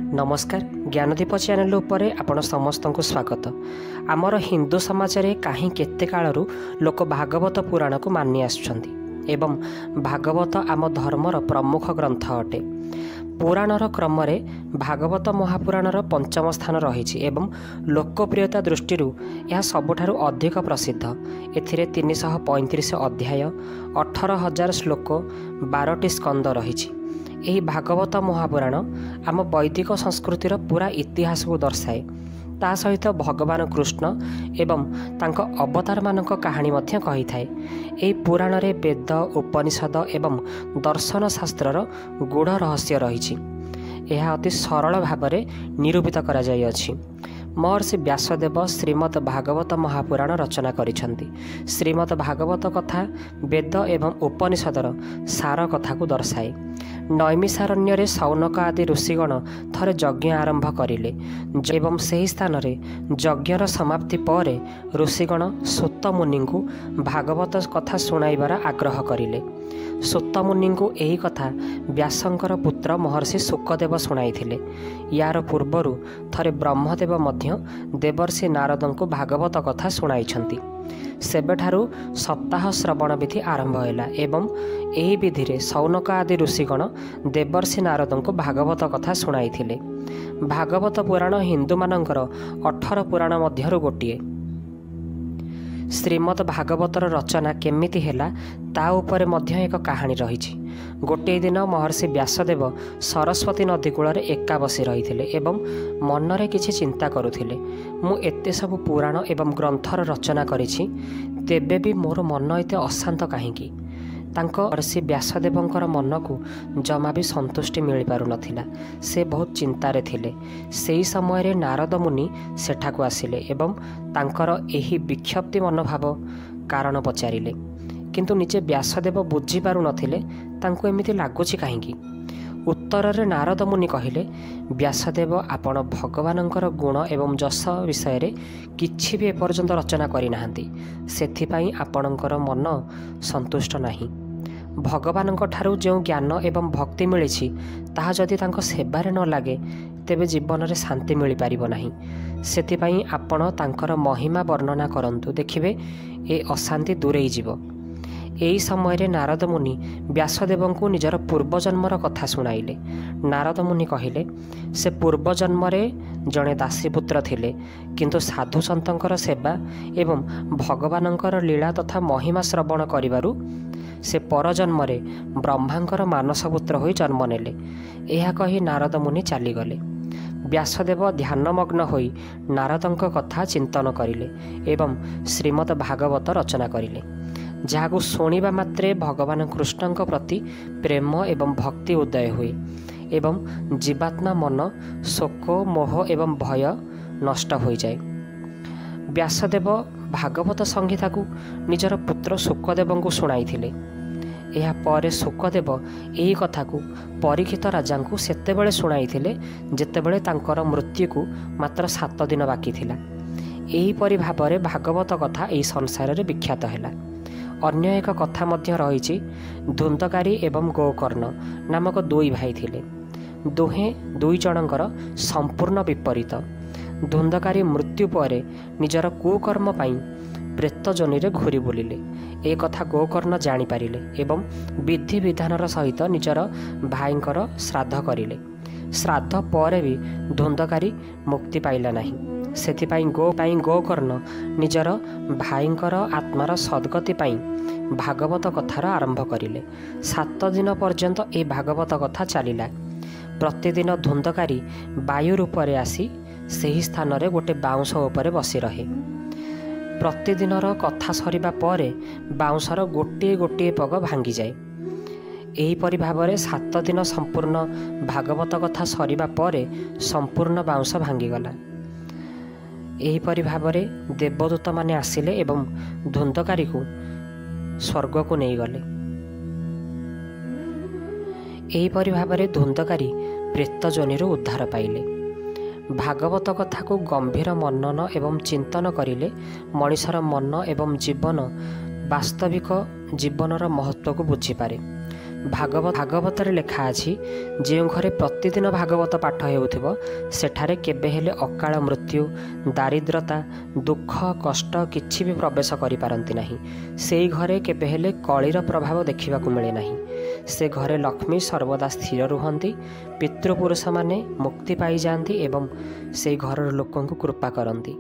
नमस्कार ज्ञानदीप चैनल उपरे आपण समस्त को स्वागत। आमर हिंदू समाज रे कहीं केते कालरू लोक भागवत पुराण को मानि आछंती एवं भागवत आम धर्मर प्रमुख ग्रंथ अटे। पुराणर क्रम रे भागवत महापुराणर पंचम स्थान रही एवं लोकप्रियता दृष्टि यह सबुठारु अधिक प्रसिद्ध। एथिरे 335 अध्याय 18,000 श्लोक 12टी स्कंद रही। यही भागवत महापुराण आम वैदिक संस्कृतिर पूरा इतिहास को दर्शाए। ता सहित भगवान कृष्ण एवं तांको अवतार मानक कहानी मध्य कही थाए। एही पुराण रे वेद उपनिषद एवं दर्शन शास्त्रर गूढ़ रहस्य रही। यह अति सरल भाव निरूपित करा जाय अछि। महर्षि व्यासदेव श्रीमद् भागवत महापुराण रचना करिछन्ति। श्रीमद् भागवत कथा वेद एवं उपनिषदर सार कथा को दर्शाए। नैमिषारण्य रे सौनक आदि ऋषिगण थरे यज्ञ आरंभ करिले एवं सही स्थान रे यज्ञर समाप्ति पर ऋषिगण सूत मुनि को भागवत कथा सुनाइबार आग्रह करिले। सूत मुनि को एही कथा व्यासंकर पुत्र महर्षि शुकदेव सुनाइथिले। यार पूर्वरु थरे ब्रह्मदेव मध्य देवर्षि नारद को भागवत कथा सुनाइछन्ति। सेबेठारु सप्ताह श्रवण विधि आरंभ होला एवं एही विधि रे सौनक आदि ऋषिगण देवर्षि नारद को भागवत कथा सुनाइथिले। भागवत पुराण हिंदू मानकर 18 पुराण मध्यरु गोटिए। श्रीमद् भागवतर रचना केमिति हेला ता उपरे मध्य एक कहानी रही। गोटे दिन महर्षि व्यासदेव सरस्वती नदी कूल एका बसी रही एवं मनरे किछि चिंता करुथिले। मु एते सब पुराण एवं ग्रंथर रचना करिछि, तेबे भी मोर मन एते अशांत काहेकि? तांको महर्षि व्यासदेवंकर मन को जमा भी संतुष्टि मिल पारु नथिला। से बहुत चिंतारे थिले। सेही समय रे नारद मुनि सेठाकु आसिले एवं तांकर एही विक्षिप्ति मनोभाव कारण पचारिले, किंतु निजे व्यासदेव बुझी पारु नथिले तांको एमिति लागुछि काहेकि। उत्तर रे नारद मुनि कहिले, व्यासदेव आपण भगवानंकर गुण एवं जस विषय रे किछि भी एपर्यंत रचना करि नाहंती, सेथिपाई आपणकर मन संतुष्ट नाही। भगवानंक ठारू जो ज्ञान एवं भक्ति मिलिछि ताहा जदि तांको सेबारे न लागे तेबे जीवन रे शांति मिल पारिबो नाही। सेथिपाई आपण तांकर महिमा वर्णना करंतु, देखिबे ए अशांति दूरेई जीवो। एही समय रे नारद मुनि व्यासदेव को निजर पूर्वजन्मर कथा सुनाइले। नारद मुनि कहिले, से पूर्वजन्म रे जड़े दासीपुत्र थिले, किंतु साधु सन्तंकर सेवा एवं भगवानंकर लीला तथा महिमा श्रवण करिबारु से परजन्म रे ब्रह्मांकर मानसपुत्र होई जन्म नेले। एहा कही नारद मुनि चलीगले। व्यासदेव ध्यानमग्न होई नारदंक कथा चिंतन करिले एवं श्रीमद् भागवत रचना करिले, जहाकू शुणिबा मात्रे भगवान कृष्णଙ୍କ प्रति प्रेम एवं भक्ति उदय हुए एवं जीवात्मा मन शोक मोह एवं भय नष्ट हो जाए। व्यासदेव भागवत संहिता को निजर पुत्र शुकदेव को शुणाइथिले। एहा परे शुकदेव एही कथा को परीक्षित राजा को सेतेबेले शुणाइथिले जेतेबेले तांकर मृत्यु को मात्र 7 दिन बाकी थिला। एही परि भाबरे भागवत कथा एही संसार रे विख्यात हैला। अन्य एक कथा मध्य रही। धुंधकारी एवं गोकर्ण नामक दुई भाई थिले। दुहे दुई जनकर संपूर्ण विपरीत। धुंधकारी मृत्यु पर निजर कुकर्म पाई प्रेत जोनि रे घूरी बुलिले। ए कथा गोकर्ण जानी पारिले एवं विधि विधानर सहित निजर भाईंकर श्राद्ध करिले। श्राद्ध पर भी धुंधकारी मुक्ति पाइला नहीं। सेथिपाई गोकर्ण निजर भाईंकर आत्मार सद्गति पाई भागवत कथार आरंभ करिले। 7 दिन पर्यंत ए भागवत कथा चलिला। प्रतिदिन धुंधकारी वायु रूप रे आसी सेही स्थान रे गोटे बाउंस उपरे बसी रहे। प्रतिदिनर कथा सरिबा परे बाउंसर गोटे गोटे पग भांगी जाए। एही परि भाबरे 7 दिन संपूर्ण भागवत कथा सरिबा परे संपूर्ण बाउंस भांगी गला। एही परि भाबरे देवदूत माने आसिले एवं धुंधकारी को स्वर्ग को नहीं गले। एही परि भाबरे धुंधकारी प्रेत जोनिरु उद्धार पाइले। भागवत कथा को गंभीर मनन एवं चिंतन करिले मनिषर मन एवं जीवन वास्तविक जीवनर महत्व को बुझी पारे। ଭାଗବତରେ ଲେଖା ଅଛି, ଯେଉଁ ଘରେ ପ୍ରତିଦିନ ଭାଗବତ ପାଠ ହେଉଥିବ ସେଠାରେ କେବେ ହେଲେ ଅକାଳ ମୃତ୍ୟୁ, ଦାରିଦ୍ରତା, ଦୁଃଖ, କଷ୍ଟ କିଛି ବି ପ୍ରବେଶ କରିପାରନ୍ତି ନାହିଁ। ସେଇ ଘରେ କେବେ ହେଲେ କଳିର ପ୍ରଭାବ ଦେଖିବାକୁ ମିଳେ ନାହିଁ। ସେ ଘରେ ଲକ୍ଷ୍ମୀ ସର୍ବଦା ସ୍ଥିର ରୁହନ୍ତି, ପିତୃପୁରୁଷମାନେ ମୁକ୍ତି ପାଇଯାଆନ୍ତି ଏବଂ ସେଇ ଘରର ଲୋକଙ୍କୁ କୃପା କରନ୍ତି।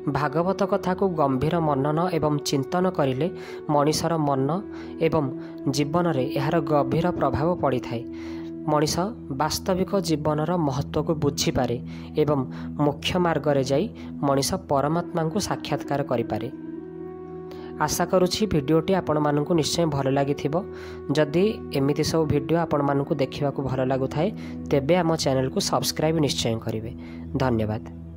ଭାଗବତ କଥାକୁ ଗମ୍ଭୀର ମନନ ଏବଂ ଚିନ୍ତନ କରିଲେ ମଣିଷର ମନ ଏବଂ ଜୀବନରେ ଏହାର ଗଭୀର ପ୍ରଭାବ ପଡ଼ିଥାଏ। ମଣିଷ ବାସ୍ତବିକ ଜୀବନର ମହତ୍ତ୍ୱକୁ ବୁଝିପାରେ ଏବଂ ମୁଖ୍ୟ ମାର୍ଗରେ ଯାଇ ମଣିଷ ପରମାତ୍ମାଙ୍କୁ ସାକ୍ଷାତକାର କରିପାରେ। ଆଶା କରୁଛି ଭିଡ଼ିଓଟି ଆପଣମାନଙ୍କୁ ନିଶ୍ଚୟ ଭଲ ଲାଗିଥିବ। ଯଦି ଏମିତି ସବୁ ଭିଡ଼ିଓ ଆପଣମାନଙ୍କୁ ଦେଖିବାକୁ ଭଲ ଲାଗୁଥାଏ ତେବେ ଆମ ଚ୍ୟାନେଲକୁ ସବସ୍କ୍ରାଇବ୍ ନିଶ୍ଚୟ କରିବେ। ଧନ୍ୟବାଦ।